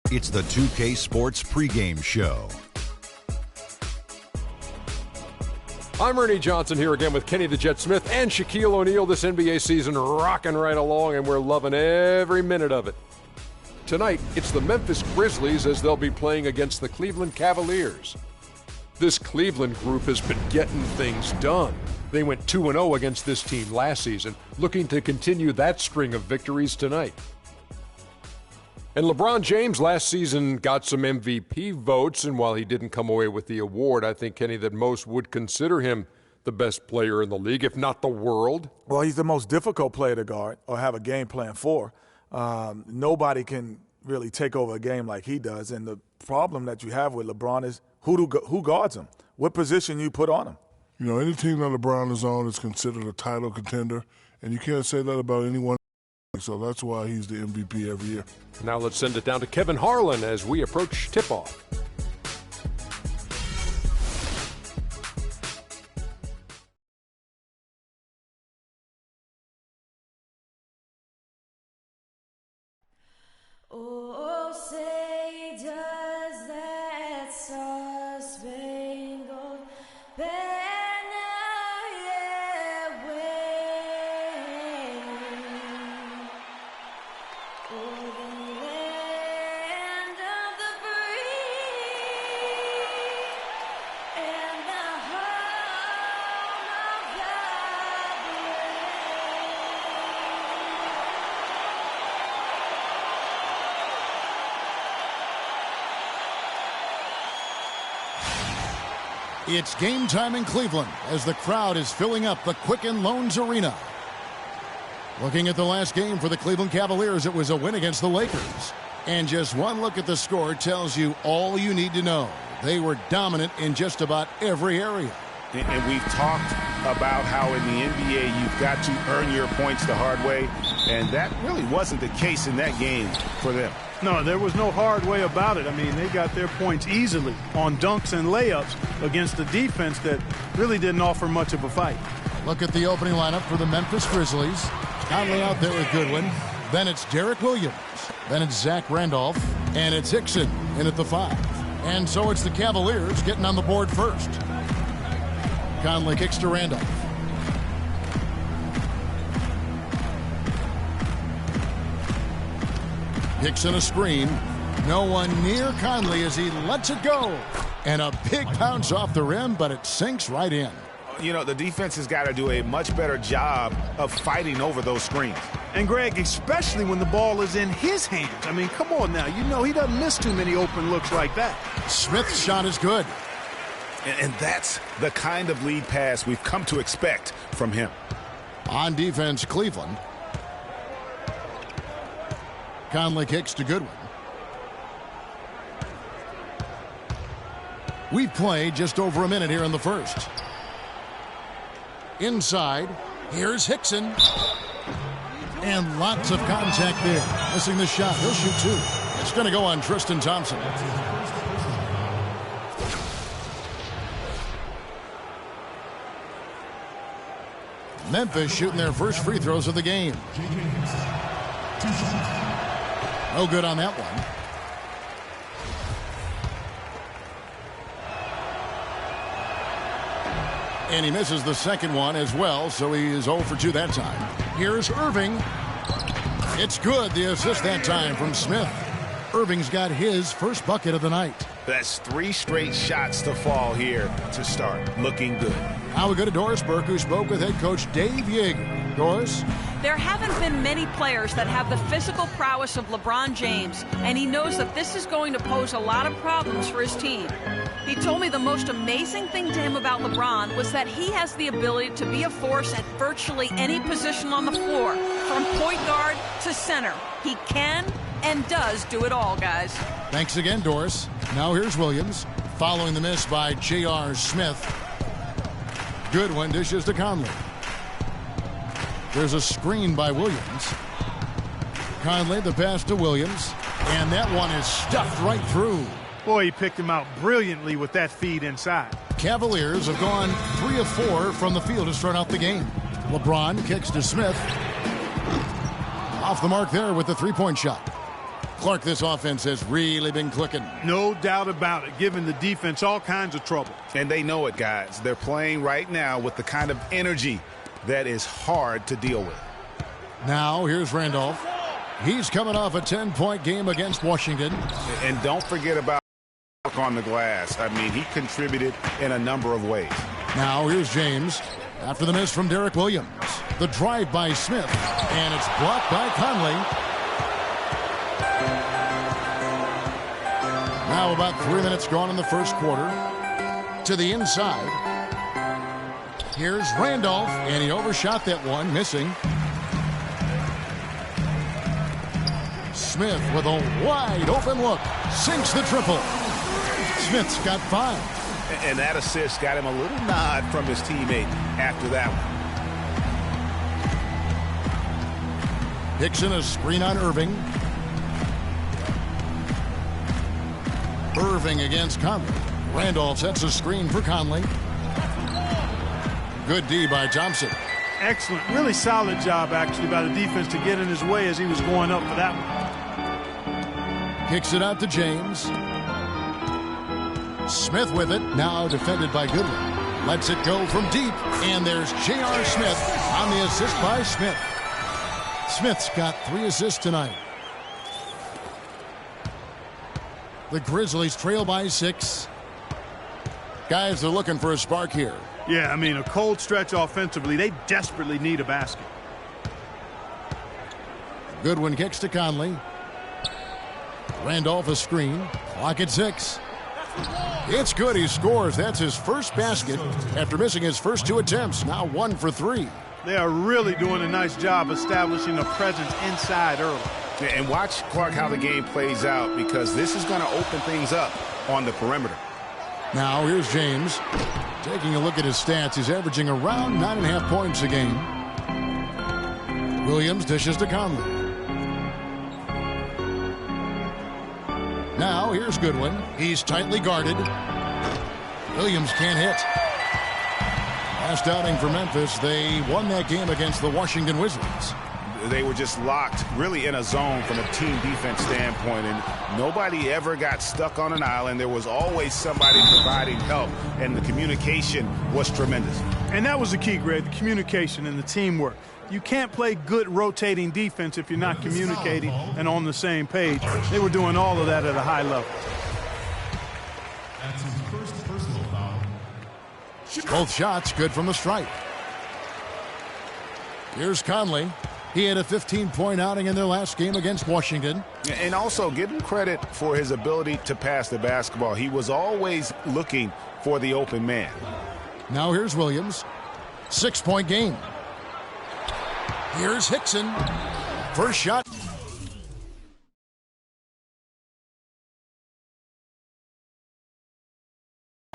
It's the 2K Sports pregame show. I'm Ernie Johnson here again with Kenny the Jet Smith and Shaquille O'Neal. This NBA season rocking right along, and we're loving every minute of it. Tonight, it's the Memphis Grizzlies as they'll be playing against the Cleveland Cavaliers. This Cleveland group has been getting things done. They went 2-0 against this team last season, looking to continue that string of victories tonight. And LeBron James last season got some MVP votes, and while he didn't come away with the award, I think, Kenny, that most would consider him the best player in the league, if not the world. Well, he's the most difficult player to guard or have a game plan for. Nobody can really take over a game like he does, and the problem that you have with LeBron is who guards him, what position you put on him. You know, any team that LeBron is on is considered a title contender, and you can't say that about anyone. So that's why he's the MVP every year. Now let's send it down to Kevin Harlan as we approach tip-off. Oh, say does that star-spangled banner yet wave o'er the land of the free and the home of the It's game time in Cleveland as the crowd is filling up the Quicken Loans Arena. Looking at the last game for the Cleveland Cavaliers, it was a win against the Lakers. And just one look at the score tells you all you need to know. They were dominant in just about every area. And we've talked about how in the NBA you've got to earn your points the hard way, and that really wasn't the case in that game for them. No, there was no hard way about it. I mean, they got their points easily on dunks and layups against a defense that really didn't offer much of a fight. Look at the opening lineup for the Memphis Grizzlies. Conley out there with Goodwin. Then it's Derek Williams. Then it's Zach Randolph. And it's Hickson in at the 5. And so it's the Cavaliers getting on the board first. Conley kicks to Randolph. Hickson a screen. No one near Conley as he lets it go. And a big bounce off the rim, but it sinks right in. You know, the defense has got to do a much better job of fighting over those screens. And, Greg, especially when the ball is in his hands. I mean, come on now. You know he doesn't miss too many open looks like that. Smith's shot is good. And that's the kind of lead pass we've come to expect from him. On defense, Cleveland. Conley kicks to Goodwin. We've played just over a minute here in the first. Inside, here's Hickson. And lots of contact there. Missing the shot. He'll shoot 2. It's going to go on Tristan Thompson. Memphis shooting their first free throws of the game. No good on that one. And he misses the second one as well, so he is 0 for 2 that time. Here's Irving. It's good, the assist that time from Smith. Irving's got his first bucket of the night. That's 3 straight shots to fall here to start. Looking good. Now we go to Doris Burke, who spoke with head coach Dave Yeager. Doris? There haven't been many players that have the physical prowess of LeBron James, and he knows that this is going to pose a lot of problems for his team. He told me the most amazing thing to him about LeBron was that he has the ability to be a force at virtually any position on the floor, from point guard to center. He can and does do it all, guys. Thanks again, Doris. Now here's Williams, following the miss by J.R. Smith. Goodwin dishes to Conley. There's a screen by Williams. Conley, the pass to Williams. And that one is stuffed right through. Boy, he picked him out brilliantly with that feed inside. Cavaliers have gone 3 of 4 from the field to start out the game. LeBron kicks to Smith. Off the mark there with the three-point shot. Clark, this offense has really been clicking. No doubt about it, giving the defense all kinds of trouble. And they know it, guys. They're playing right now with the kind of energy that is hard to deal with. Now here's Randolph. He's coming off a 10-point game against Washington. And don't forget about on the glass. I mean, he contributed in a number of ways. Now here's James. After the miss from Derek Williams. The drive by Smith. And it's blocked by Conley. Now about 3 minutes gone in the first quarter. To the inside. Here's Randolph. And he overshot that one, missing. Smith with a wide open look. Sinks the triple. Smith's got 5. And that assist got him a little nod from his teammate after that one. Dixon a screen on Irving. Irving against Conley. Randolph sets a screen for Conley. Good D by Thompson. Excellent. Really solid job, actually, by the defense to get in his way as he was going up for that one. Kicks it out to James. Smith with it. Now defended by Goodwin. Lets it go from deep. And there's J.R. Smith on the assist by Smith. Smith's got 3 assists tonight. The Grizzlies trail by 6. Guys are looking for a spark here. Yeah, I mean, a cold stretch offensively. They desperately need a basket. Goodwin kicks to Conley. Randolph a screen. Clock at 6. It's good. He scores. That's his first basket after missing his first 2 attempts. Now 1 for 3. They are really doing a nice job establishing a presence inside early. And watch, Clark, how the game plays out, because this is going to open things up on the perimeter. Now here's James. Taking a look at his stats, he's averaging around 9.5 points a game. Williams dishes to Conley. Now here's Goodwin. He's tightly guarded. Williams can't hit. Last outing for Memphis, they won that game against the Washington Wizards. They were just locked really in a zone from a team defense standpoint, and nobody ever got stuck on an island. There was always somebody providing help, and the communication was tremendous. And that was the key, Greg, the communication and the teamwork. You can't play good rotating defense if you're not communicating and on the same page. They were doing all of that at a high level. That's his first personal foul. Both shots good from the stripe. Here's Conley. He had a 15-point outing in their last game against Washington. And also give him credit for his ability to pass the basketball. He was always looking for the open man. Now here's Williams. 6-point game. Here's Hickson. First shot.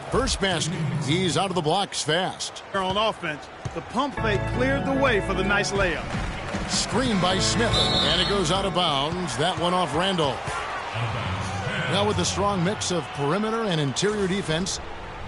First basket. He's out of the blocks fast. On offense, the pump fake cleared the way for the nice layup. Screen by Smith, and it goes out of bounds. That one off Randolph. Now with the strong mix of perimeter and interior defense,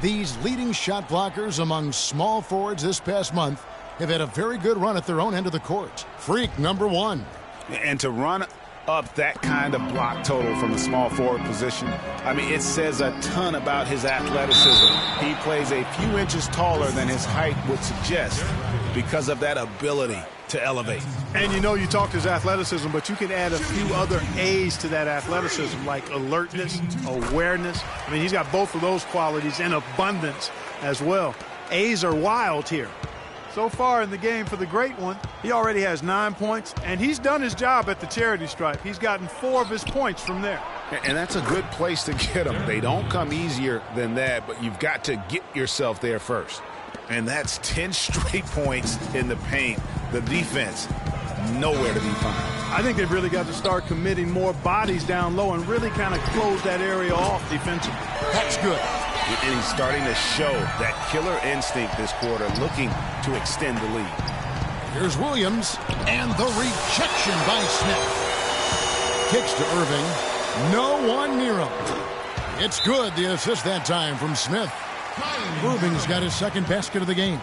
these leading shot blockers among small forwards this past month have had a very good run at their own end of the court. Freak number 1. And to run up that kind of block total from the small forward position, I mean, it says a ton about his athleticism. He plays a few inches taller than his height would suggest because of that ability to elevate. And you know, you talked his athleticism, but you can add a few other A's to that athleticism, like alertness, awareness. I mean, he's got both of those qualities in abundance as well. A's are wild here. So far in the game for the great one, he already has 9 points, and he's done his job at the charity stripe. He's gotten 4 of his points from there. And that's a good place to get them. They don't come easier than that, but you've got to get yourself there first. And that's 10 straight points in the paint. The defense, nowhere to be found. I think they've really got to start committing more bodies down low and really kind of close that area off defensively. That's good. And he's starting to show that killer instinct this quarter, looking to extend the lead. Here's Williams, and the rejection by Smith. Kicks to Irving. No one near him. It's good, the assist that time from Smith. Irving's got his second basket of the game.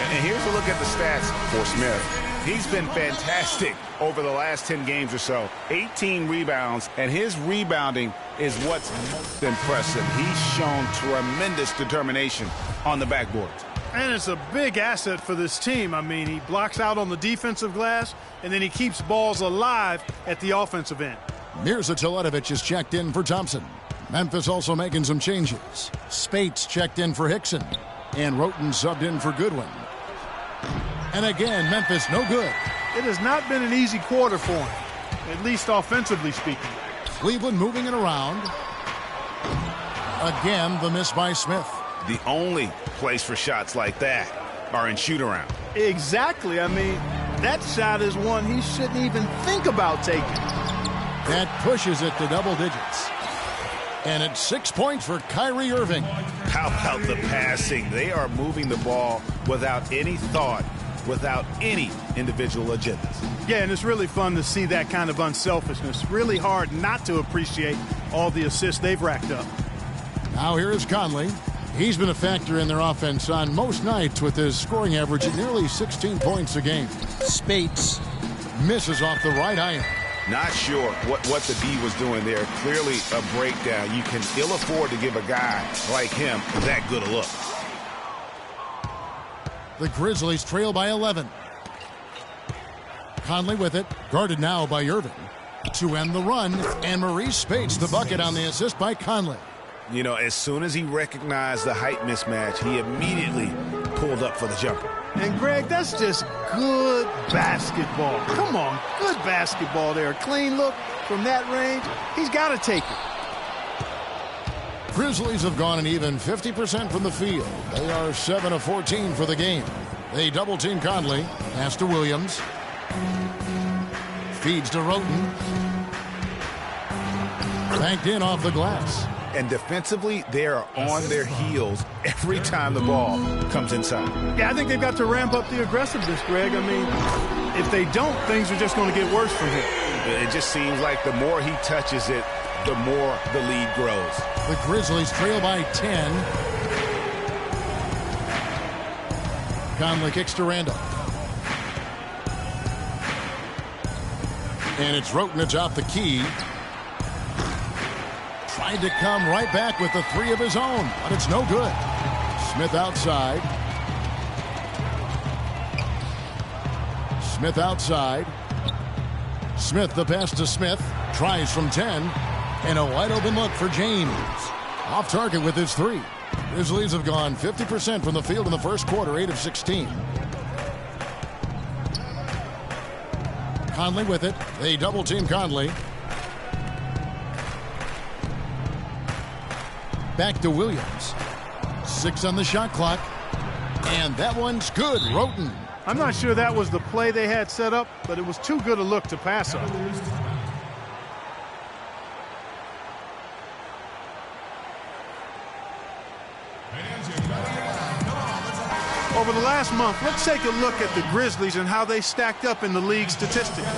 And here's a look at the stats for Smith. He's been fantastic over the last 10 games or so. 18 rebounds, and his rebounding is what's most impressive. He's shown tremendous determination on the backboard. And it's a big asset for this team. I mean, he blocks out on the defensive glass, and then he keeps balls alive at the offensive end. Mirza Teletovic is checked in for Thompson. Memphis also making some changes. Spates checked in for Hickson. And Roten subbed in for Goodwin. And again, Memphis no good. It has not been an easy quarter for him, at least offensively speaking. Cleveland moving it around. Again, the miss by Smith. The only place for shots like that are in shoot-around. Exactly. I mean, that shot is one he shouldn't even think about taking. That pushes it to double digits. And it's 6 points for Kyrie Irving. How about the passing? They are moving the ball without any thought, without any individual agendas. Yeah, and it's really fun to see that kind of unselfishness. Really hard not to appreciate all the assists they've racked up. Now here is Conley. He's been a factor in their offense on most nights with his scoring average at nearly 16 points a game. Spates misses off the right iron. Not sure what the D was doing there. Clearly a breakdown. You can ill afford to give a guy like him that good a look. The Grizzlies trail by 11. Conley with it, guarded now by Irving. To end the run, and Maurice Spates the bucket on the assist by Conley. You know, as soon as he recognized the height mismatch, he immediately pulled up for the jumper. And, Greg, that's just good basketball. Come on, good basketball there. A clean look from that range. He's got to take it. Grizzlies have gone an even 50% from the field. They are 7 of 14 for the game. They double-team Conley. Pass to Williams. Feeds to Roten. Banked in off the glass. And defensively, they are on their heels every time the ball comes inside. Yeah, I think they've got to ramp up the aggressiveness, Greg. I mean, if they don't, things are just going to get worse from here. It just seems like the more he touches it, the more the lead grows. The Grizzlies trail by 10. Conley kicks to Randall. And it's Roten atop the key. Tried to come right back with the three of his own, but it's no good. Smith outside. Smith outside. Smith the pass to Smith. Tries from 10. And a wide open look for James. Off target with his three. Grizzlies have gone 50% from the field in the first quarter, 8 of 16. Conley with it. They double team Conley. Back to Williams. 6 on the shot clock. And that one's good. Roten. I'm not sure that was the play they had set up, but it was too good a look to pass up. Over the last month, let's take a look at the Grizzlies and how they stacked up in the league statistics.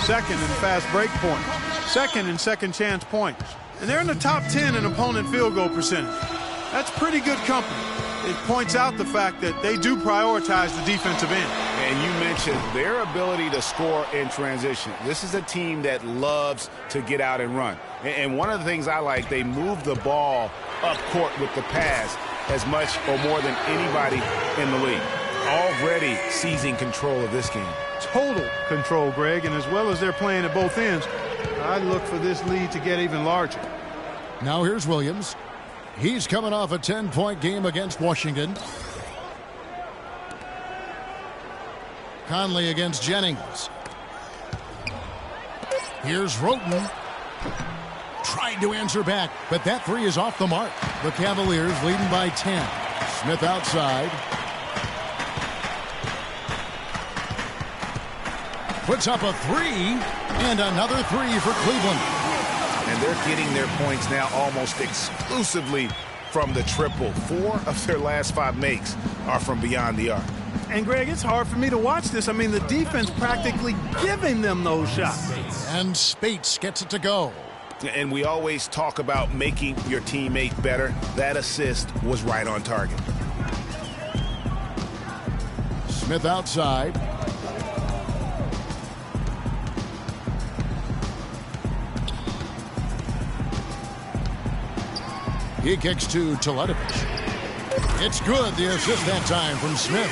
Second in fast break points. Second in second chance points. And they're in the top 10 in opponent field goal percentage. That's pretty good company. It points out the fact that they do prioritize the defensive end. And you mentioned their ability to score in transition. This is a team that loves to get out and run. And one of the things I like, they move the ball up court with the pass as much or more than anybody in the league. Already seizing control of this game. Total control, Greg, and as well as they're playing at both ends, I look for this lead to get even larger. Now here's Williams. He's coming off a 10-point game against Washington. Conley against Jennings. Here's Roten. Tried to answer back, but that three is off the mark. The Cavaliers leading by 10. Smith outside. Puts up a three, and another three for Cleveland. And they're getting their points now almost exclusively from the triple. 4 of their last 5 makes are from beyond the arc. And, Greg, it's hard for me to watch this. I mean, the defense practically giving them those shots. And Spates gets it to go. And we always talk about making your teammate better. That assist was right on target. Smith outside. He kicks to Teletovic. It's good. The assist that time from Smith.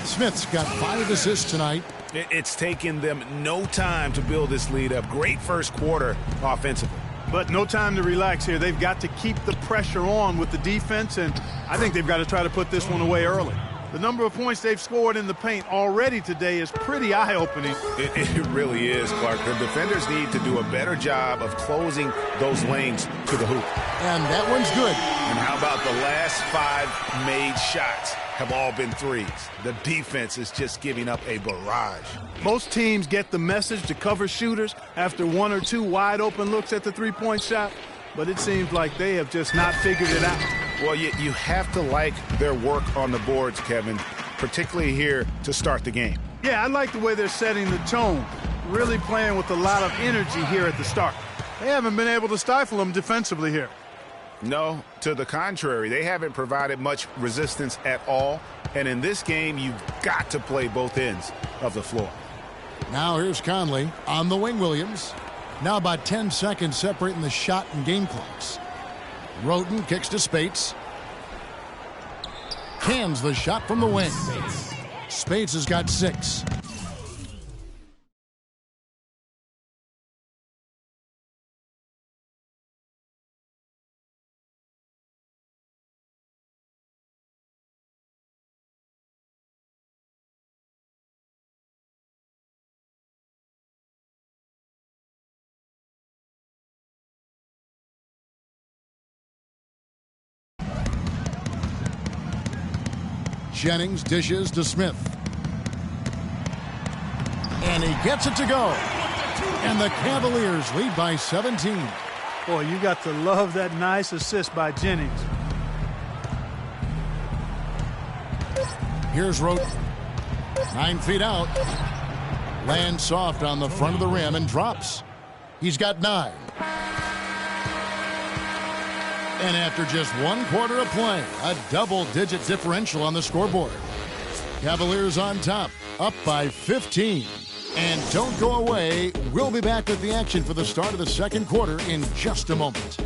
Smith's got 5 assists tonight. It's taken them no time to build this lead up. Great first quarter offensively. But no time to relax here. They've got to keep the pressure on with the defense, and I think they've got to try to put this one away early. The number of points they've scored in the paint already today is pretty eye-opening. It really is, Clark. The defenders need to do a better job of closing those lanes to the hoop. And that one's good. And how about the last 5 made shots have all been threes? The defense is just giving up a barrage. Most teams get the message to cover shooters after 1 or 2 wide-open looks at the three-point shot, but it seems like they have just not figured it out. Well, you have to like their work on the boards, Kevin, particularly here to start the game. Yeah, I like the way they're setting the tone, really playing with a lot of energy here at the start. They haven't been able to stifle them defensively here. No, to the contrary. They haven't provided much resistance at all. And in this game, you've got to play both ends of the floor. Now here's Conley on the wing, Williams. Now about 10 seconds separating the shot and game clocks. Roden kicks to Spates. Cans the shot from the wing. Spates has got 6. Jennings dishes to Smith. And he gets it to go. And the Cavaliers lead by 17. Boy, you got to love that nice assist by Jennings. Here's Roten. 9 feet out. Lands soft on the front of the rim and drops. He's got 9. And after just 1 quarter of play, a double-digit differential on the scoreboard. Cavaliers on top, up by 15. And don't go away. We'll be back with the action for the start of the second quarter in just a moment.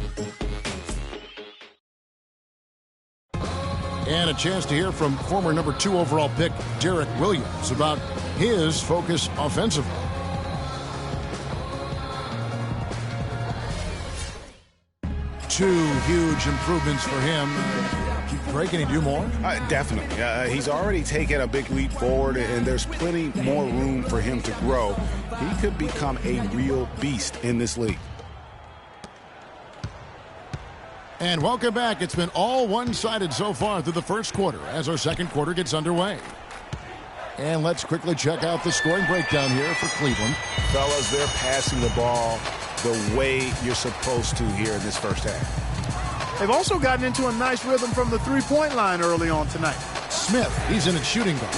And a chance to hear from former number 2 overall pick Derek Williams about his focus offensively. Two huge improvements for him. Greg, can he do more? Definitely. He's already taken a big leap forward, and there's plenty more room for him to grow. He could become a real beast in this league. And welcome back. It's been all one-sided so far through the first quarter as our second quarter gets underway. And let's quickly check out the scoring breakdown here for Cleveland. Fellas, they're passing the ball the way you're supposed to here in this first half. They've also gotten into a nice rhythm from the three-point line early on tonight. Smith, he's in at shooting guard.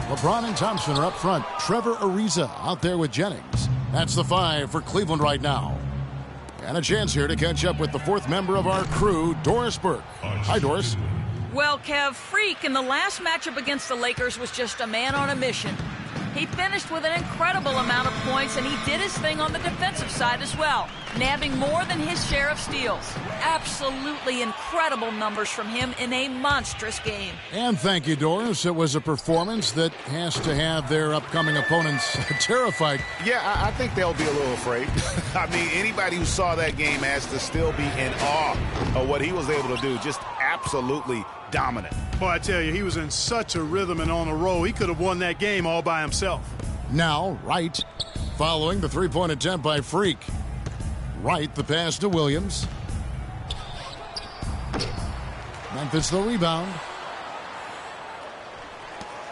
LeBron and Thompson are up front. Trevor Ariza out there with Jennings. That's the 5 for Cleveland right now. And a chance here to catch up with the 4th member of our crew, Doris Burke. Hi, Doris. Well, Kev, Freak in the last matchup against the Lakers was just a man on a mission. He finished with an incredible amount of points, and he did his thing on the defensive side as well, nabbing more than his share of steals. Absolutely incredible numbers from him in a monstrous game. And thank you, Doris. It was a performance that has to have their upcoming opponents terrified. Yeah, I think they'll be a little afraid. I mean, anybody who saw that game has to still be in awe of what he was able to do. Just absolutely dominant. Boy, I tell you, he was in such a rhythm and on a roll. He could have won that game all by himself. Now, Wright, following the three-point attempt by Freak. Wright, the pass to Williams. Memphis the rebound.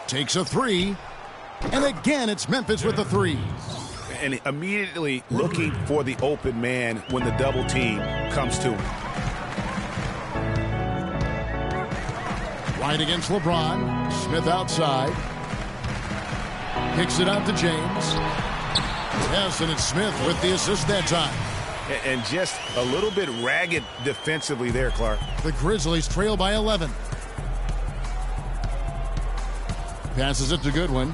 Takes a 3. And again, it's Memphis with the 3. And immediately looking for the open man when the double team comes to him. Wright against LeBron. Smith outside. Kicks it out to James. Yes, and it's Smith with the assist that time. And just a little bit ragged defensively there, Clark. The Grizzlies trail by 11. Passes it to Goodwin.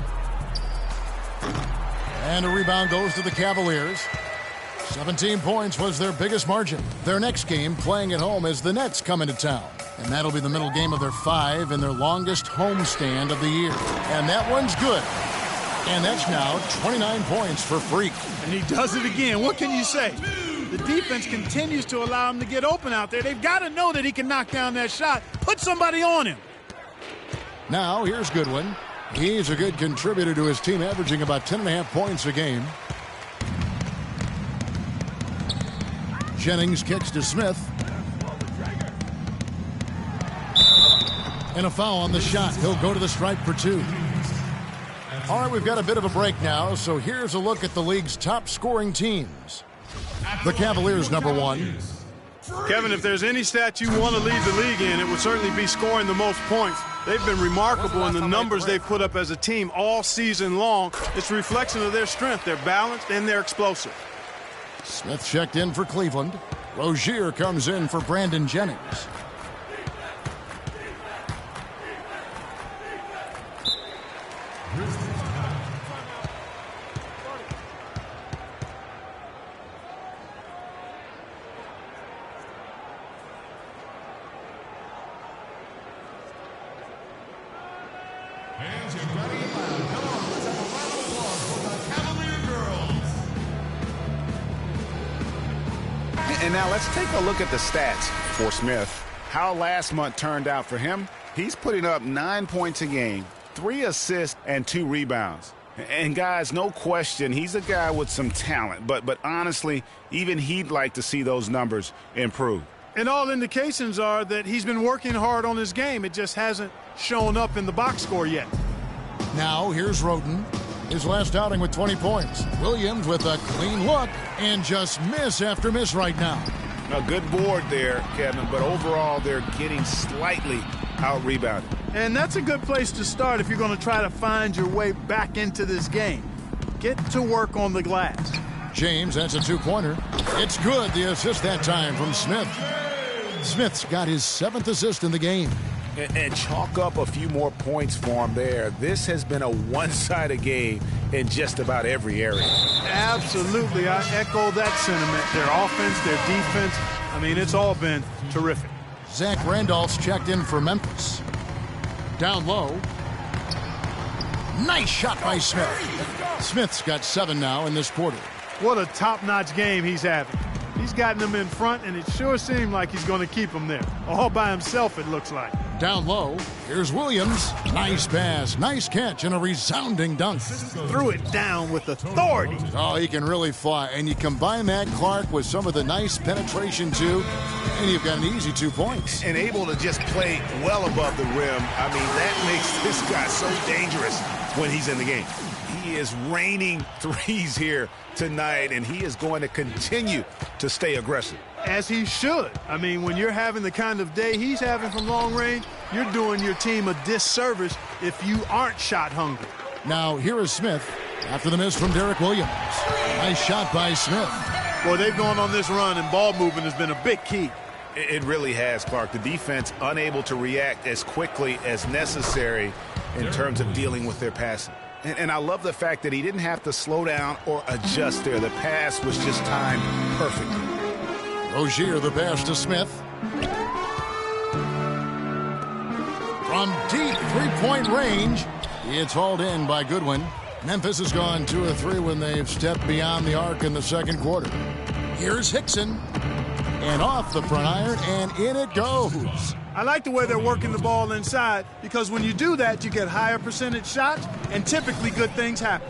And a rebound goes to the Cavaliers. 17 points was their biggest margin. Their next game, playing at home, as the Nets come into town. And that'll be the middle game of their 5 and their longest homestand of the year. And that one's good. And that's now 29 points for Freak. And he does it again. What can you say? The defense continues to allow him to get open out there. They've got to know that he can knock down that shot. Put somebody on him. Now, here's Goodwin. He's a good contributor to his team, averaging about 10.5 points a game. Jennings kicks to Smith. And a foul on the shot. He'll go to the stripe for 2. All right, we've got a bit of a break now, so here's a look at the league's top scoring teams. The Cavaliers, number 1. Kevin, if there's any stat you want to lead the league in, it would certainly be scoring the most points. They've been remarkable in the numbers they've put up as a team all season long. It's a reflection of their strength. They're balanced and they're explosive. Smith checked in for Cleveland. Rozier comes in for Brandon Jennings. Fans, get ready and loud. Come on, let's have a round of applause for the Cavalier girls. And now let's take a look at the stats for Smith. How last month turned out for him. He's putting up 9 points a game, 3 assists, and 2 rebounds. And guys, no question, he's a guy with some talent. But honestly, even he'd like to see those numbers improve. And all indications are that he's been working hard on his game. It just hasn't shown up in the box score yet. Now here's Roden. His last outing with 20 points. Williams with a clean look and just miss after miss right now. A good board there, Kevin, but overall they're getting slightly out-rebounded. And that's a good place to start if you're going to try to find your way back into this game. Get to work on the glass. James, that's a 2-pointer. It's good, the assist that time from Smith. Smith's got his 7th assist in the game. And chalk up a few more points for him there. This has been a one-sided game in just about every area. Absolutely. I echo that sentiment. Their offense, their defense, I mean, it's all been terrific. Zach Randolph's checked in for Memphis. Down low. Nice shot by Smith. Smith's got 7 now in this quarter. What a top-notch game he's having. He's gotten them in front, and it sure seemed like he's going to keep them there. All by himself, it looks like. Down low, here's Williams. Nice pass, nice catch, and a resounding dunk. Threw it down with authority. Oh, he can really fly. And you combine that, Clark, with some of the nice penetration, too, and you've got an easy 2 points. And able to just play well above the rim. I mean, that makes this guy so dangerous when he's in the game. He is raining threes here tonight, and he is going to continue to stay aggressive. As he should. I mean, when you're having the kind of day he's having from long range, you're doing your team a disservice if you aren't shot hungry. Now, here is Smith after the miss from Derek Williams. Nice shot by Smith. Boy, they've gone on this run, and ball movement has been a big key. It really has, Clark. The defense unable to react as quickly as necessary in terms of dealing with their passing. And I love the fact that he didn't have to slow down or adjust there. The pass was just timed perfectly. Rozier, the pass to Smith. From deep three-point range, it's hauled in by Goodwin. Memphis has gone 2 of 3 when they've stepped beyond the arc in the second quarter. Here's Hickson. And off the front iron, and in it goes. I like the way they're working the ball inside, because when you do that, you get higher percentage shots, and typically good things happen.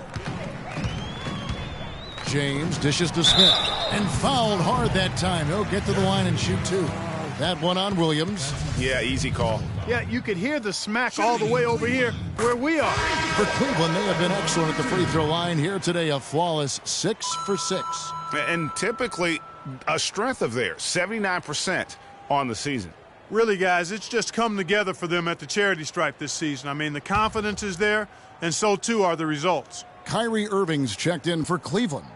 James dishes to Smith, and fouled hard that time. He'll get to the line and shoot 2. That one on Williams. Yeah, easy call. Yeah, you could hear the smack all the way over here where we are. For Cleveland, they have been excellent at the free throw line here today. A flawless 6 for 6. And typically a strength of theirs, 79% on the season. Really, guys, it's just come together for them at the charity stripe this season. I mean, the confidence is there, and so too are the results. Kyrie Irving's checked in for Cleveland.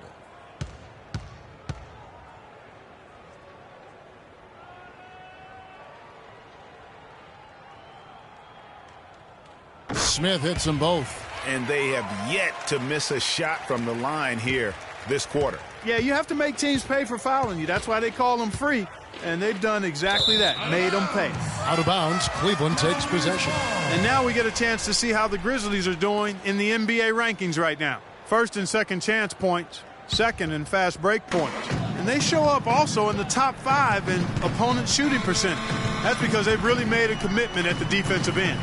Smith hits them both. And they have yet to miss a shot from the line here this quarter. Yeah, you have to make teams pay for fouling you. That's why they call them free. And they've done exactly that, made them pay. Out of bounds, Cleveland takes possession. And now we get a chance to see how the Grizzlies are doing in the NBA rankings right now. First and second chance points, second in fast break points. And they show up also in the top 5 in opponent shooting percentage. That's because they've really made a commitment at the defensive end.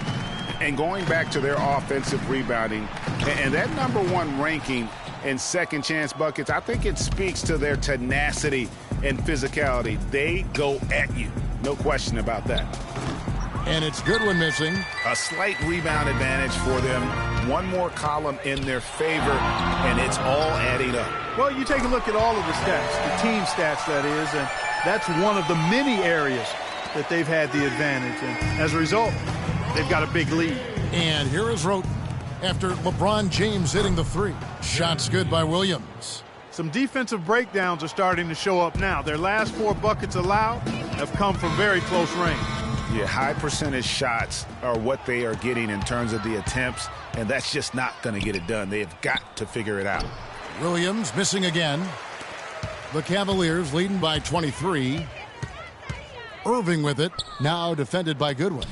And going back to their offensive rebounding, and that #1 ranking in second chance buckets, I think it speaks to their tenacity and physicality. They go at you. No question about that. And it's Goodwin missing. A slight rebound advantage for them. One more column in their favor, and it's all adding up. Well, you take a look at all of the stats, the team stats that is, and that's one of the many areas that they've had the advantage. And as a result, they've got a big lead. And here is Roten after LeBron James hitting the 3. Shots good by Williams. Some defensive breakdowns are starting to show up now. Their last 4 buckets allowed have come from very close range. Yeah, high percentage shots are what they are getting in terms of the attempts, and that's just not going to get it done. They have got to figure it out. Williams missing again. The Cavaliers leading by 23. Irving with it, now defended by Goodwin.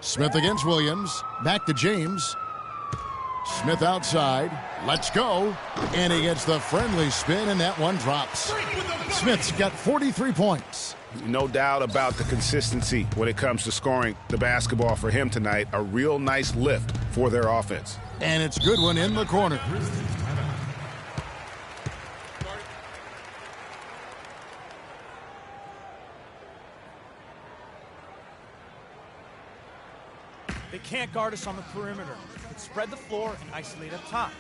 Smith against Williams. Back to James. Smith outside. Let's go. And he gets the friendly spin, and that one drops. Smith's got 43 points. No doubt about the consistency when it comes to scoring the basketball for him tonight. A real nice lift for their offense. And it's Goodwin in the corner. They can't guard us on the perimeter. Spread the floor and isolate up top.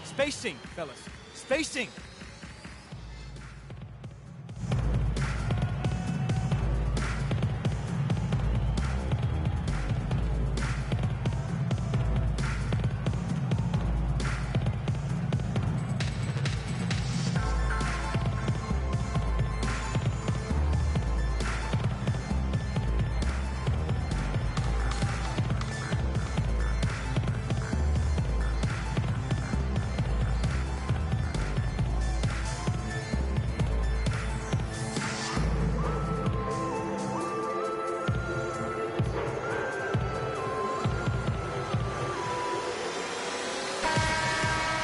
Spacing, fellas. Spacing.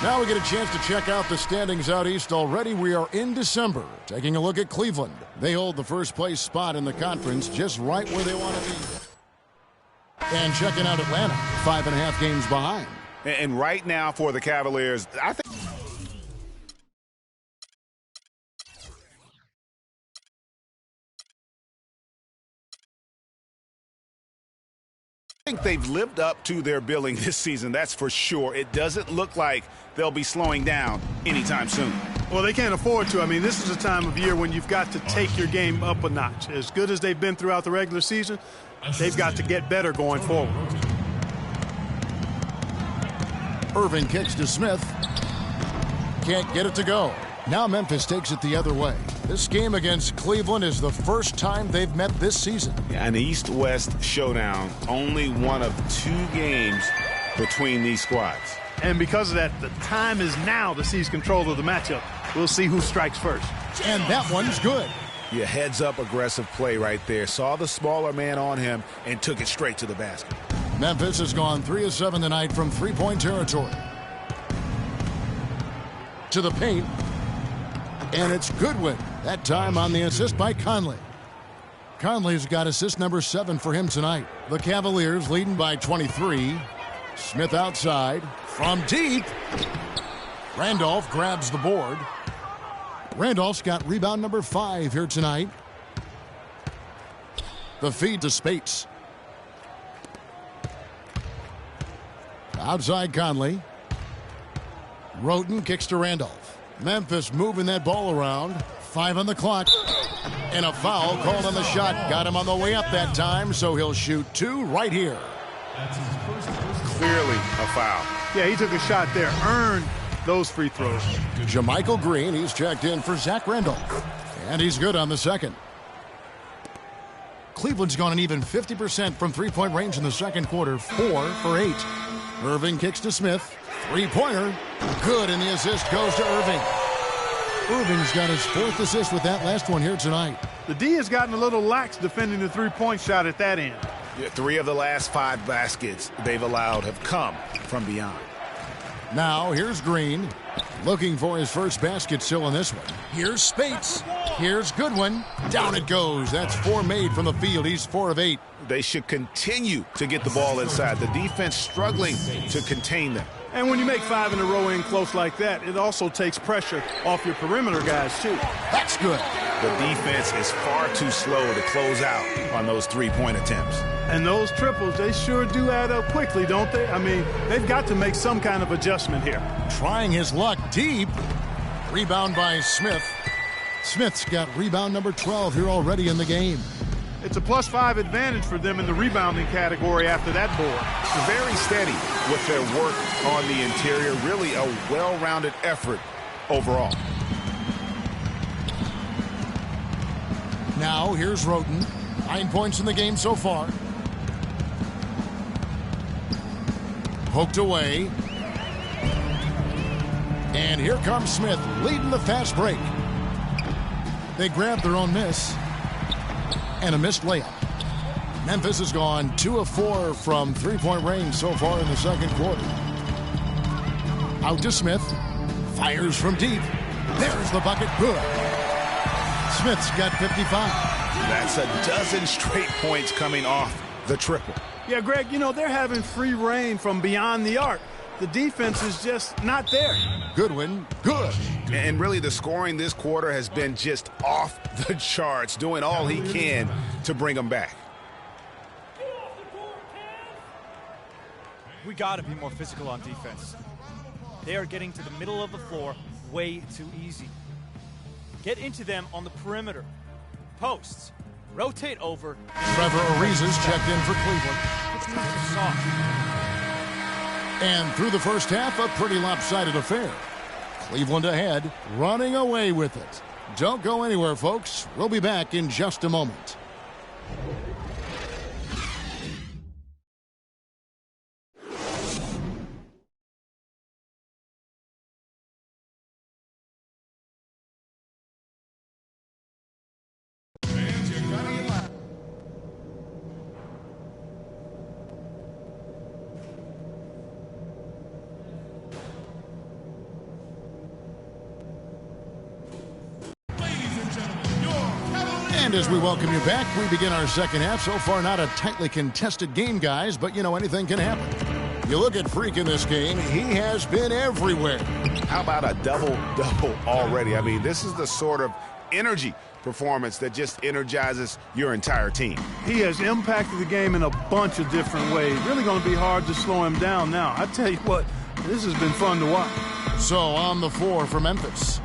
Now we get a chance to check out the standings out east. Already we are in December. Taking a look at Cleveland. They hold the first place spot in the conference, just right where they want to be. And checking out Atlanta, 5.5 games behind. And right now for the Cavaliers, I think they've lived up to their billing this season, that's for sure. It doesn't look like they'll be slowing down anytime soon. Well, they can't afford to. I mean, this is a time of year when you've got to take your game up a notch. As good as they've been throughout the regular season, they've got to get better going forward. Irving kicks to Smith. Can't get it to go. Now Memphis takes it the other way. This game against Cleveland is the first time they've met this season. An East-West showdown, only one of 2 games between these squads. And because of that, the time is now to seize control of the matchup. We'll see who strikes first. And that one's good. Yeah, heads-up aggressive play right there. Saw the smaller man on him and took it straight to the basket. Memphis has gone 3 of 7 tonight from three-point territory. To the paint. And it's Goodwin. That time on the assist by Conley. Conley's got assist number 7 for him tonight. The Cavaliers leading by 23. Smith outside. From deep. Randolph grabs the board. Randolph's got rebound number 5 here tonight. The feed to Spates. Outside Conley. Roten kicks to Randolph. Memphis moving that ball around. 5 on the clock. And a foul called on the shot. Got him on the way up that time, so he'll shoot 2 right here. Clearly a foul. Yeah, he took a shot there. Earned those free throws. JaMychal Green, he's checked in for Zach Randolph. And he's good on the second. Cleveland's gone an even 50% from three-point range in the second quarter, 4 for 8. Irving kicks to Smith. Three-pointer. Good, and the assist goes to Irving. Irving's got his 4th assist with that last one here tonight. The D has gotten a little lax defending the three-point shot at that end. Yeah, 3 of the last 5 baskets they've allowed have come from beyond. Now, here's Green. Looking for his first basket still in this one. Here's Spates. Here's Goodwin. Down it goes. That's 4 made from the field. He's 4 of 8. They should continue to get the ball inside. The defense struggling to contain them. And when you make 5 in a row in close like that, it also takes pressure off your perimeter guys, too. That's good. The defense is far too slow to close out on those three-point attempts. And those triples, they sure do add up quickly, don't they? I mean, they've got to make some kind of adjustment here. Trying his luck deep. Rebound by Smith. Smith's got rebound number 12 here already in the game. It's a +5 advantage for them in the rebounding category after that board. Very steady with their work on the interior. Really a well-rounded effort overall. Now here's Roten. 9 points in the game so far. Poked away. And here comes Smith leading the fast break. They grabbed their own miss. And a missed layup. Memphis has gone 2 of 4 from three-point range so far in the second quarter. Out to Smith. Fires from deep. There's the bucket. Good. Smith's got 55. That's a dozen straight points coming off the triple. Yeah, Greg, you know, they're having free reign from beyond the arc. The defense is just not there. Goodwin, good. And really the scoring this quarter has been just off the charts, doing all he can to bring them back. We got to be more physical on defense. They are getting to the middle of the floor way too easy. Get into them on the perimeter. Posts. Rotate over. Trevor Ariza's checked in for Cleveland. And through the first half, a pretty lopsided affair. Cleveland ahead, running away with it. Don't go anywhere, folks. We'll be back in just a moment. And as we welcome you back, we begin our second half. So far, not a tightly contested game, guys, but, you know, anything can happen. You look at Freak in this game, he has been everywhere. How about a double-double already? I mean, this is the sort of energy performance that just energizes your entire team. He has impacted the game in a bunch of different ways. Really going to be hard to slow him down now. I tell you what, this has been fun to watch. So on the floor for Memphis,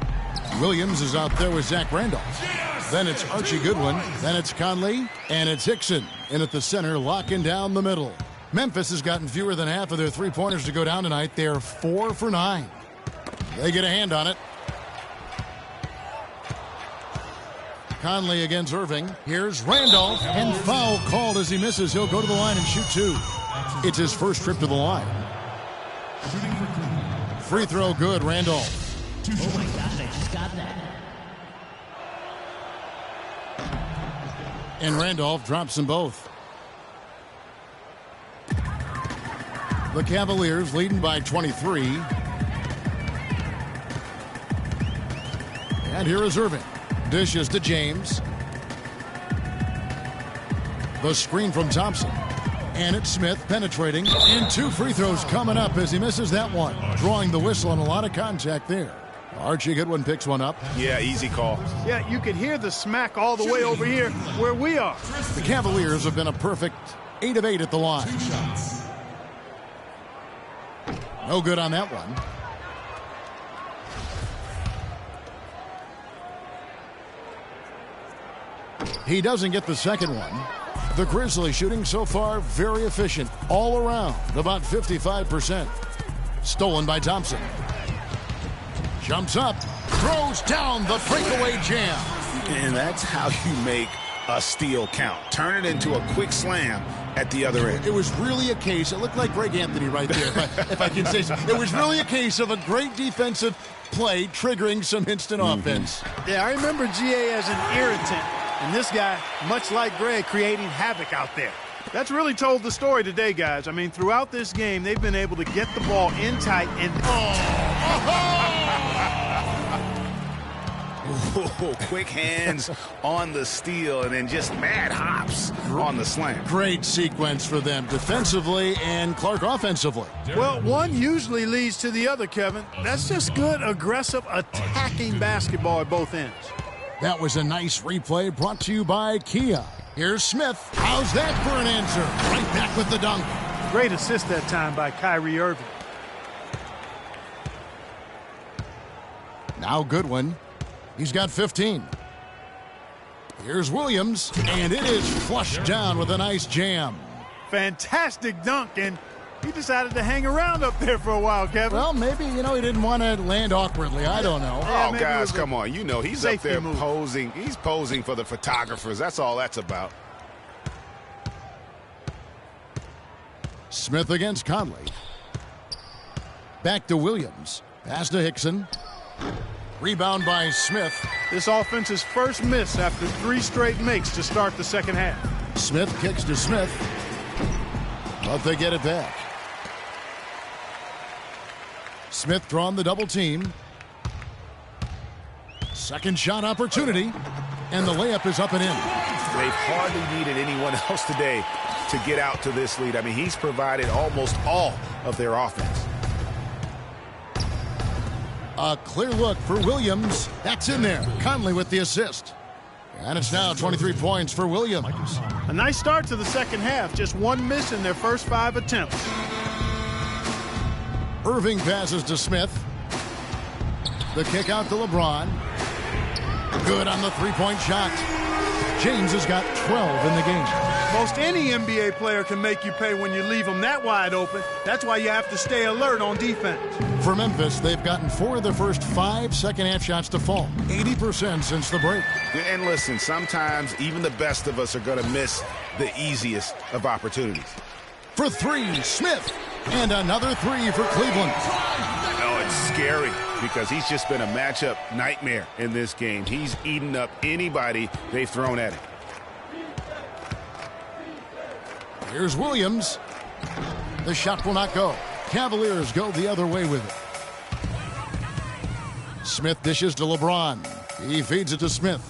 Williams is out there with Zach Randolph. Then it's Archie Goodwin. Then it's Conley. And it's Hickson in at the center, locking down the middle. Memphis has gotten fewer than half of their three-pointers to go down tonight. They're 4 for 9. They get a hand on it. Conley against Irving. Here's Randolph. And foul called as he misses. He'll go to the line and shoot 2. It's his first trip to the line. Free throw good, Randolph. Oh my gosh, I just got that. And Randolph drops them both. The Cavaliers leading by 23. And here is Irving. Dishes to James. The screen from Thompson. And it's Smith penetrating. And 2 free throws coming up as he misses that one. Drawing the whistle and a lot of contact there. Archie Goodwin picks one up. Yeah, easy call. Yeah, you could hear the smack all the way over here where we are. The Cavaliers have been a perfect 8 of 8 at the line. No good on that one. He doesn't get the second one. The Grizzlies shooting so far very efficient all around, about 55%. Stolen by Thompson. Jumps up, throws down the breakaway jam. And that's how you make a steal count. Turn it into a quick slam at the other end. It was really a case, it looked like Greg Anthony right there, if I can say so. It was really a case of a great defensive play triggering some instant offense. Yeah, I remember GA as an irritant, and this guy, much like Greg, creating havoc out there. That's really told the story today, guys. I mean, throughout this game, they've been able to get the ball in tight and... Ooh, quick hands on the steal and then just mad hops on the slam. Great sequence for them defensively and Clark offensively. Well, one usually leads to the other, Kevin. That's just good, aggressive, attacking basketball at both ends. That was a nice replay brought to you by Kia. Here's Smith. How's that for an answer? Right back with the dunk. Great assist that time by Kyrie Irving. Now Goodwin. He's got 15. Here's Williams, and it is flushed down with a nice jam. Fantastic dunk, and he decided to hang around up there for a while, Kevin. Well, maybe, he didn't want to land awkwardly. I don't know. Oh, guys, come on. He's up there move. posing. He's posing for the photographers. That's all that's about. Smith against Conley. Back to Williams. Pass to Hickson. Rebound by Smith. This offense's first miss after 3 straight makes to start the second half. Smith kicks to Smith. But they get it back. Smith drawn the double team. Second shot opportunity. And the layup is up and in. They've hardly needed anyone else today to get out to this lead. I mean, he's provided almost all of their offense. A clear look for Williams. That's in there. Conley with the assist. And it's now 23 points for Williams. A nice start to the second half. Just 1 miss in their first 5 attempts. Irving passes to Smith. The kick out to LeBron. Good on the three-point shot. James has got 12 in the game. Most any NBA player can make you pay when you leave them that wide open. That's why you have to stay alert on defense. For Memphis, they've gotten 4 of their first 5 second-half shots to fall. 80% since the break. And listen, sometimes even the best of us are going to miss the easiest of opportunities. For 3, Smith. And another 3 for Cleveland. Oh, it's scary because he's just been a matchup nightmare in this game. He's eaten up anybody they've thrown at him. Here's Williams. The shot will not go. Cavaliers go the other way with it. Smith dishes to LeBron. He feeds it to Smith.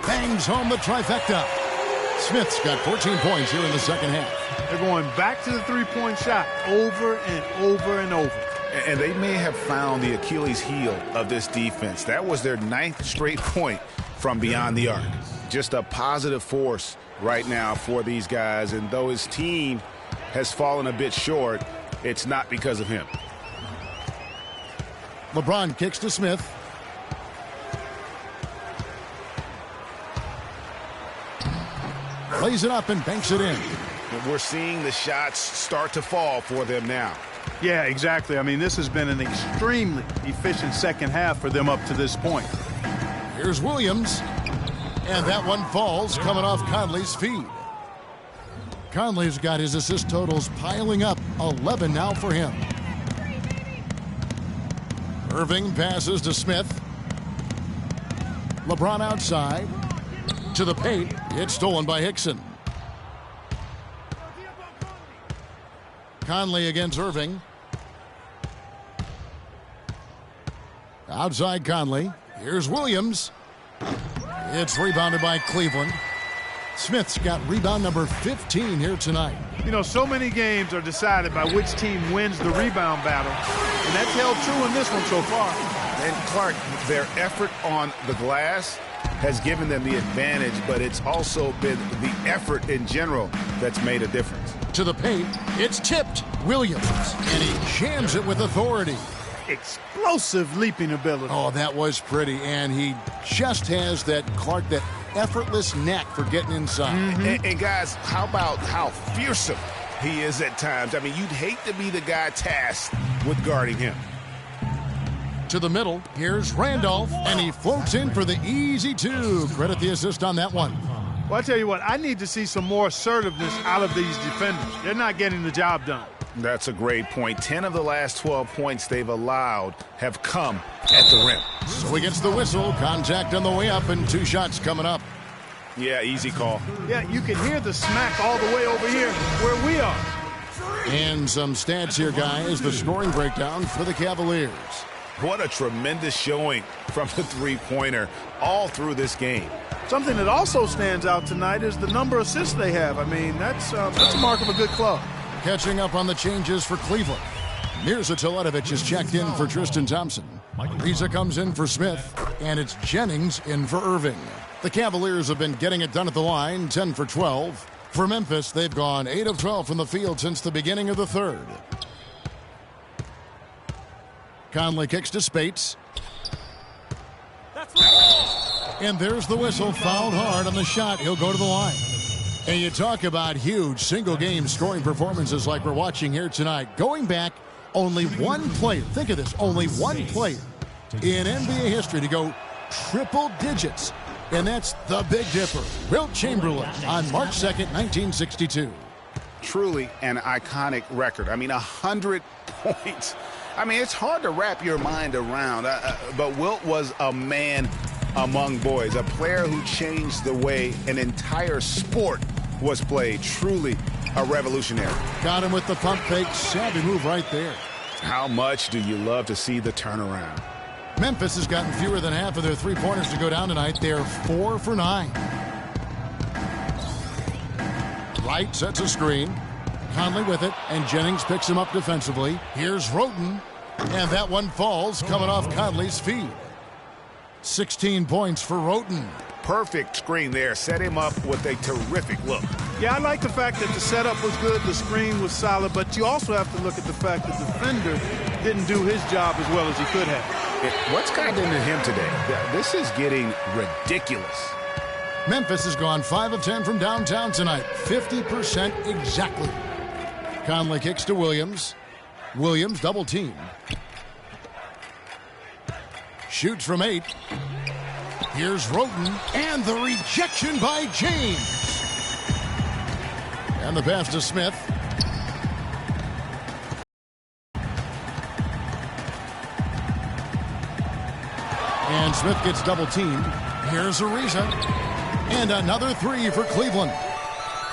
Bangs home the trifecta. Smith's got 14 points here in the second half. They're going back to the three-point shot over and over and over. And they may have found the Achilles heel of this defense. That was their 9th straight point from beyond the arc. Just a positive force right now for these guys. And though his team has fallen a bit short, it's not because of him. LeBron kicks to Smith. Lays it up and banks it in. And we're seeing the shots start to fall for them now. Yeah, exactly. I mean, this has been an extremely efficient second half for them up to this point. Here's Williams. And that one falls coming off Conley's feed. Conley's got his assist totals piling up. 11 now for him. Irving passes to Smith. LeBron outside. To the paint. It's stolen by Hickson. Conley against Irving. Outside Conley. Here's Williams. It's rebounded by Cleveland. Smith's got rebound number 15 here tonight. You know, so many games are decided by which team wins the rebound battle, and that's held true in this one so far. And Clark, their effort on the glass has given them the advantage, but it's also been the effort in general that's made a difference. To the paint, it's tipped. Williams, and he jams it with authority. Explosive leaping ability. Oh, that was pretty, and he just has that, Clark, that effortless knack for getting inside. And guys, how about how fearsome he is at times? I mean, you'd hate to be the guy tasked with guarding him. To the middle, here's Randolph, and he floats in for the easy two. Credit the assist on that one. Well, I tell you what, I need to see some more assertiveness out of these defenders. They're not getting the job done. That's a great point. 10 of the last 12 points they've allowed have come at the rim. So he gets the whistle. Contact on the way up, and 2 shots coming up. Yeah, easy call. Yeah, you can hear the smack all the way over here where we are. And some stats here, guys. The scoring breakdown for the Cavaliers. What a tremendous showing from the three-pointer all through this game. Something that also stands out tonight is the number of assists they have. I mean, that's a mark of a good club. Catching up on the changes for Cleveland. Mirza Teletovic is checked in for Tristan Thompson. Riza comes in for Smith, and it's Jennings in for Irving. The Cavaliers have been getting it done at the line, 10 for 12. For Memphis, they've gone 8 of 12 from the field since the beginning of the third. Conley kicks to Spates. And there's the whistle, fouled hard on the shot. He'll go to the line. And you talk about huge single-game scoring performances like we're watching here tonight. Going back, only one player, think of this, only one player in NBA history to go triple digits. And that's the Big Dipper, Wilt Chamberlain, on March 2nd, 1962. Truly an iconic record. I mean, 100 points. I mean, it's hard to wrap your mind around, but Wilt was a man among boys, a player who changed the way an entire sport was played. Truly a revolutionary. Got him with the pump fake. Savvy move right there. How much do you love to see the turnaround? Memphis has gotten fewer than half of their three-pointers to go down tonight. They're 4 for 9. Wright sets a screen. Conley with it, and Jennings picks him up defensively. Here's Roten, and that one falls, coming off Conley's feed. 16 points for Roten. Perfect screen there. Set him up with a terrific look. Yeah, I like the fact that the setup was good, the screen was solid, but you also have to look at the fact that the defender didn't do his job as well as he could have. What's gotten into him today? This is getting ridiculous. Memphis has gone 5 of 10 from downtown tonight. 50% exactly. Conley kicks to Williams. Williams double team. Shoots from 8. Here's Roten, and the rejection by James. And the pass to Smith. And Smith gets double teamed. Here's Ariza. And another 3 for Cleveland.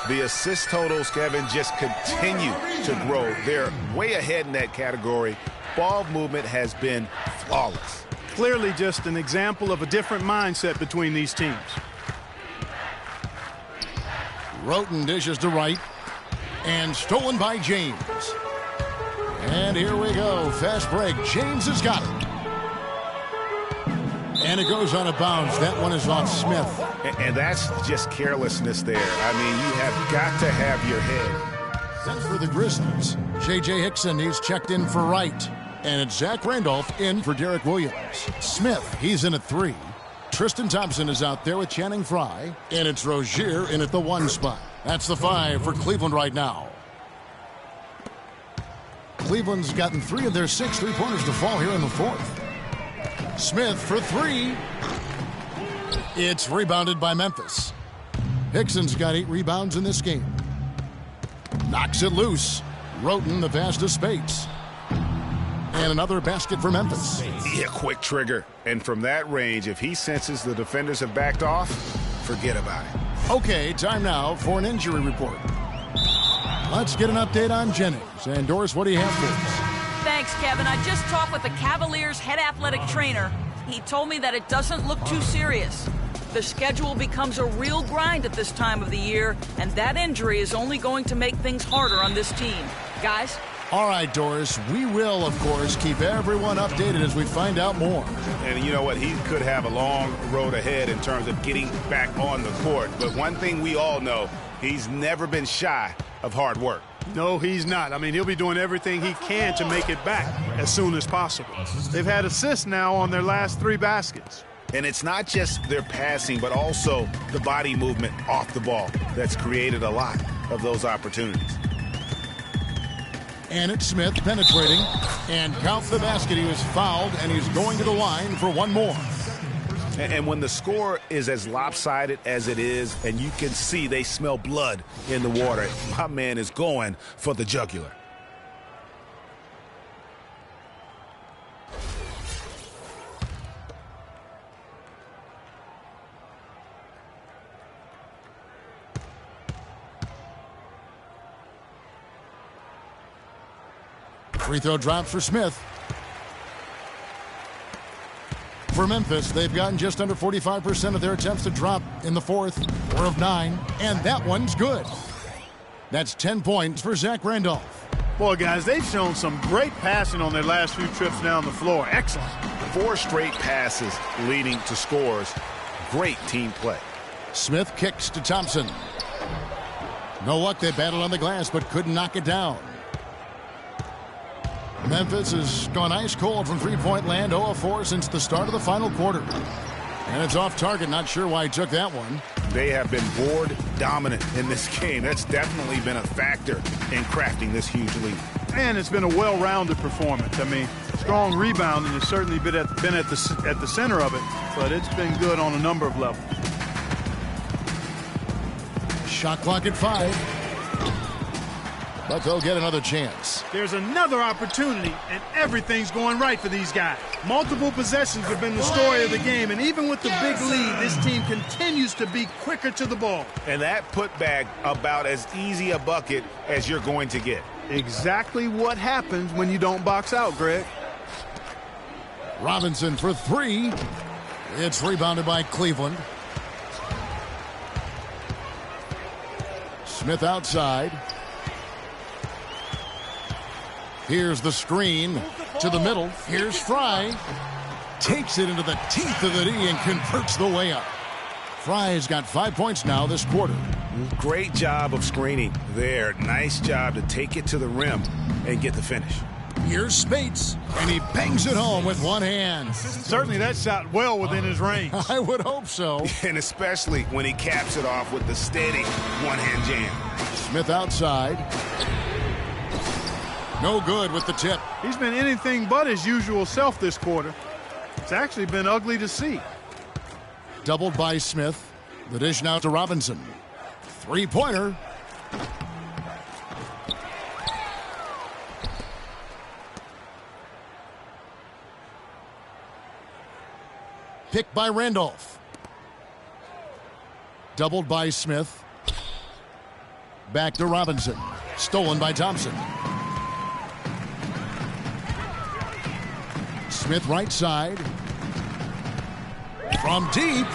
The assist totals, Kevin, just continue to grow. They're way ahead in that category. Ball movement has been flawless. Clearly just an example of a different mindset between these teams. Roten dishes to Wright. And stolen by James. And here we go. Fast break. James has got it. And it goes on a bounce. That one is off Smith. And that's just carelessness there. I mean, you have got to have your head. And for the Grizzlies, J.J. Hickson, he's checked in for Wright. And it's Zach Randolph in for Derek Williams. Smith, he's in at 3. Tristan Thompson is out there with Channing Frye. And it's Rozier in at the 1 spot. That's the 5 for Cleveland right now. Cleveland's gotten 3 of their 6 three-pointers to fall here in the 4th. Smith for 3. It's rebounded by Memphis. Hickson's got 8 rebounds in this game. Knocks it loose. Roten the pass to Spates. And another basket for Memphis. Yeah, quick trigger. And from that range, if he senses the defenders have backed off, forget about it. Okay, time now for an injury report. Let's get an update on Jennings. And Doris, what do you have for us? Thanks, Kevin. I just talked with the Cavaliers' head athletic trainer. He told me that it doesn't look too serious. The schedule becomes a real grind at this time of the year, and that injury is only going to make things harder on this team. Guys? All right, Doris. We will, of course, keep everyone updated as we find out more. And you know what? He could have a long road ahead in terms of getting back on the court. But one thing we all know, he's never been shy of hard work. No, he's not. I mean, he'll be doing everything he can to make it back as soon as possible. They've had assists now on their last 3 baskets. And it's not just their passing, but also the body movement off the ball that's created a lot of those opportunities. And it's Smith penetrating. And count the basket. He was fouled, and he's going to the line for one more. And when the score is as lopsided as it is, and you can see they smell blood in the water, my man is going for the jugular. Free throw drops for Smith. For Memphis, they've gotten just under 45% of their attempts to drop in the fourth, 4 of 9, and that one's good. That's 10 points for Zach Randolph. Boy, guys, they've shown some great passing on their last few trips down the floor. Excellent. 4 straight passes leading to scores. Great team play. Smith kicks to Thompson. No luck, they battled on the glass but couldn't knock it down. Memphis has gone ice cold from three-point land, 0 of 4 since the start of the final quarter. And it's off target, not sure why he took that one. They have been board dominant in this game. That's definitely been a factor in crafting this huge lead. And it's been a well-rounded performance. I mean, strong rebounding has certainly been at the center of it, but it's been good on a number of levels. Shot clock at 5. But they'll get another chance. There's another opportunity, and everything's going right for these guys. Multiple possessions have been the story of the game, and even with the big lead, this team continues to be quicker to the ball. And that putback about as easy a bucket as you're going to get. Exactly what happens when you don't box out, Greg. Robinson for 3. It's rebounded by Cleveland. Smith outside. Here's the screen to the middle. Here's Fry. Takes it into the teeth of the D and converts the layup. Fry's got 5 points now this quarter. Great job of screening there. Nice job to take it to the rim and get the finish. Here's Spates, and he bangs it home with one hand. Certainly that shot well within his range. I would hope so. And especially when he caps it off with the steady one-hand jam. Smith outside. No good with the tip. He's been anything but his usual self this quarter. It's actually been ugly to see. Doubled by Smith. The dish now to Robinson. Three-pointer. Picked by Randolph. Doubled by Smith. Back to Robinson. Stolen by Thompson. Smith right side. From deep.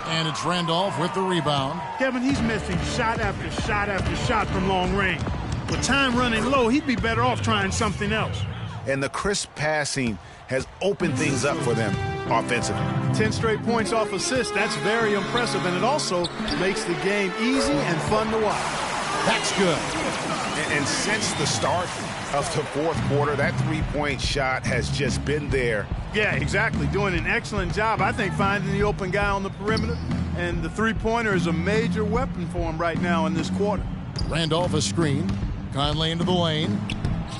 And it's Randolph with the rebound. Kevin, he's missing shot after shot after shot from long range. With time running low, he'd be better off trying something else. And the crisp passing has opened things up for them offensively. 10 straight points off assists. That's very impressive, and it also makes the game easy and fun to watch. That's good. And since the start of the fourth quarter, that three-point shot has just been there. Yeah, exactly. Doing an excellent job, I think, finding the open guy on the perimeter. And the three-pointer is a major weapon for him right now in this quarter. Randolph a screen. Conley into the lane.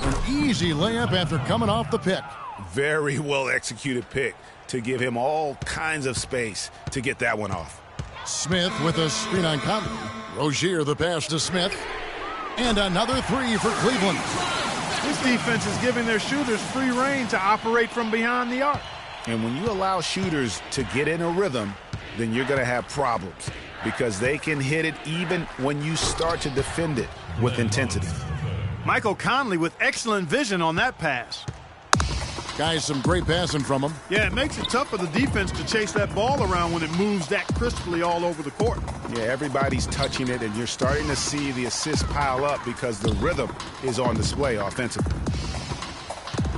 An easy layup after coming off the pick. Very well executed pick to give him all kinds of space to get that one off. Smith with a screen on Conley. Rozier the pass to Smith. And another three for Cleveland. This defense is giving their shooters free rein to operate from behind the arc. And when you allow shooters to get in a rhythm, then you're going to have problems because they can hit it even when you start to defend it with intensity. Michael Conley with excellent vision on that pass. Guys, some great passing from him. Yeah, it makes it tough for the defense to chase that ball around when it moves that crisply all over the court. Yeah, everybody's touching it, and you're starting to see the assists pile up because the rhythm is on display offensively.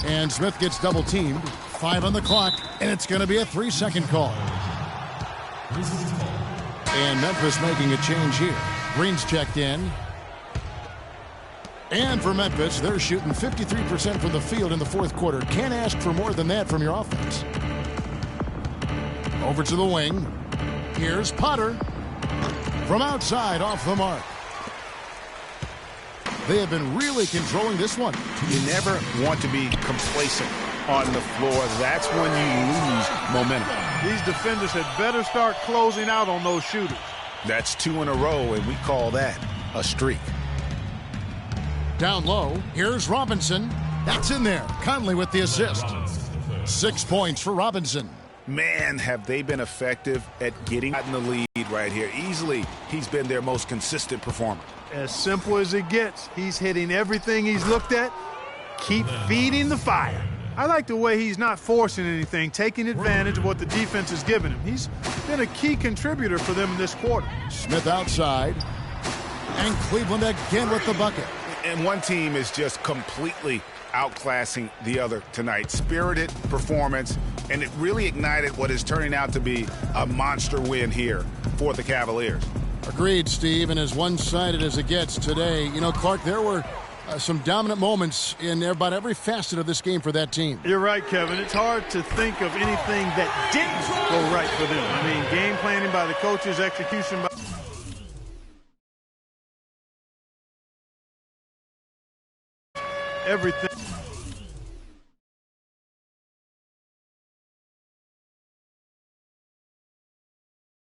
And Smith gets double-teamed. 5 on the clock, and it's going to be a 3-second call. And Memphis making a change here. Green's checked in. And for Memphis, they're shooting 53% from the field in the fourth quarter. Can't ask for more than that from your offense. Over to the wing. Here's Potter. From outside, off the mark. They have been really controlling this one. You never want to be complacent on the floor. That's when you lose momentum. These defenders had better start closing out on those shooters. That's 2 in a row, and we call that a streak. Down low, here's Robinson. That's in there. Conley with the assist. 6 points for Robinson. Man, have they been effective at getting in the lead right here. Easily, he's been their most consistent performer. As simple as it gets. He's hitting everything he's looked at. Keep feeding the fire. I like the way he's not forcing anything, taking advantage of what the defense has given him. He's been a key contributor for them in this quarter. Smith outside. And Cleveland again with the bucket. And one team is just completely outclassing the other tonight. Spirited performance, and it really ignited what is turning out to be a monster win here for the Cavaliers. Agreed, Steve, and as one-sided as it gets today, you know, Clark, there were some dominant moments in about every facet of this game for that team. You're right, Kevin. It's hard to think of anything that didn't go right for them. I mean, game planning by the coaches, execution by... everything.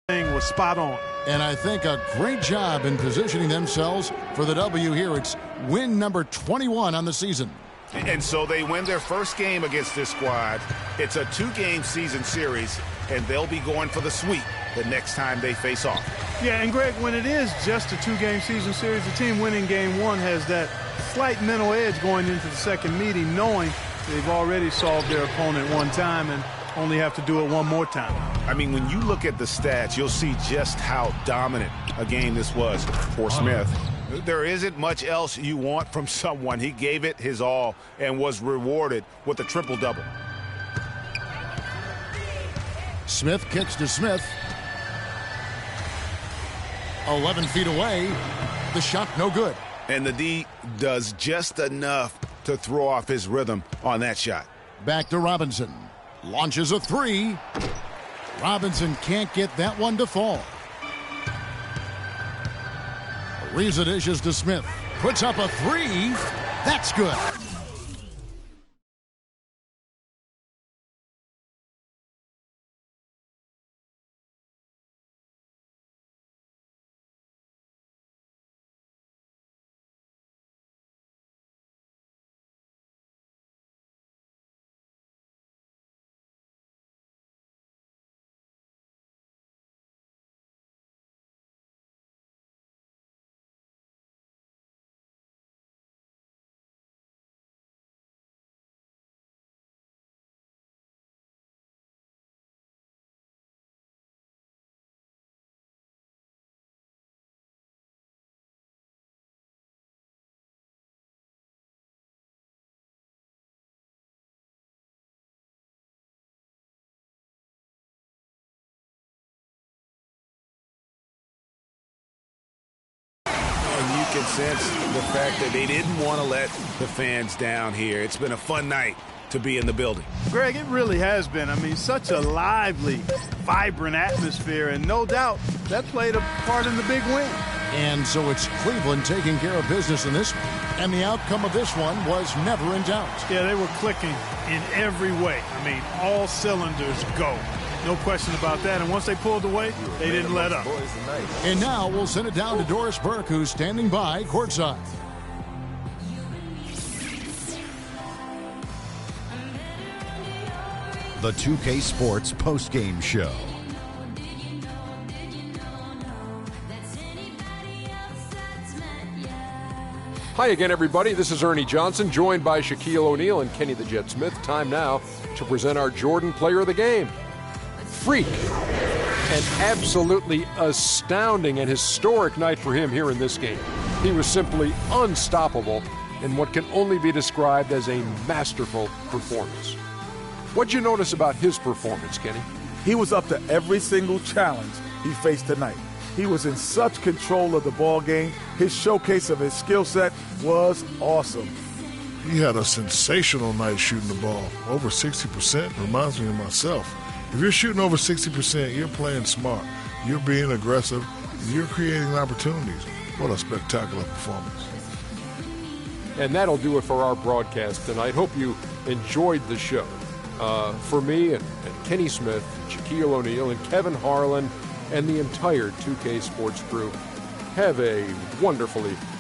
Was spot on. And I think a great job in positioning themselves for the W here. It's win number 21 on the season. And so they win their first game against this squad. It's a 2-game season series, and they'll be going for the sweep the next time they face off. Yeah, and Greg, when it is just a 2-game season series, the team winning game 1 has that slight mental edge going into the second meeting, knowing they've already solved their opponent one time and only have to do it one more time. I mean, when you look at the stats, you'll see just how dominant a game this was for Smith. There isn't much else you want from someone. He gave it his all and was rewarded with a triple-double. Smith kicks to Smith. 11 feet away. The shot no good. And the D does just enough to throw off his rhythm on that shot. Back to Robinson. Launches a 3. Robinson can't get that one to fall. Ariza dishes to Smith. Puts up a 3. That's good. You can sense the fact that they didn't want to let the fans down here. It's been a fun night to be in the building. Greg, it really has been. I mean, such a lively, vibrant atmosphere, and no doubt that played a part in the big win. And so it's Cleveland taking care of business in this one. And the outcome of this one was never in doubt. Yeah, they were clicking in every way. I mean, all cylinders go. No question about that. And once they pulled away, they didn't let up. And now we'll send it down to Doris Burke, who's standing by courtside. The 2K Sports postgame show. Hi again, everybody. This is Ernie Johnson, joined by Shaquille O'Neal and Kenny the Jet Smith. Time now to present our Jordan Player of the Game. Freak. An absolutely astounding and historic night for him here in this game. He was simply unstoppable in what can only be described as a masterful performance. What'd you notice about his performance, Kenny? He was up to every single challenge he faced tonight. He was in such control of the ball game. His showcase of his skill set was awesome. He had a sensational night shooting the ball. Over 60% reminds me of myself. If you're shooting over 60%, you're playing smart. You're being aggressive. You're creating opportunities. What a spectacular performance. And that'll do it for our broadcast tonight. Hope you enjoyed the show. For me and Kenny Smith, Shaquille O'Neal, and Kevin Harlan, and the entire 2K Sports crew, have a wonderful evening.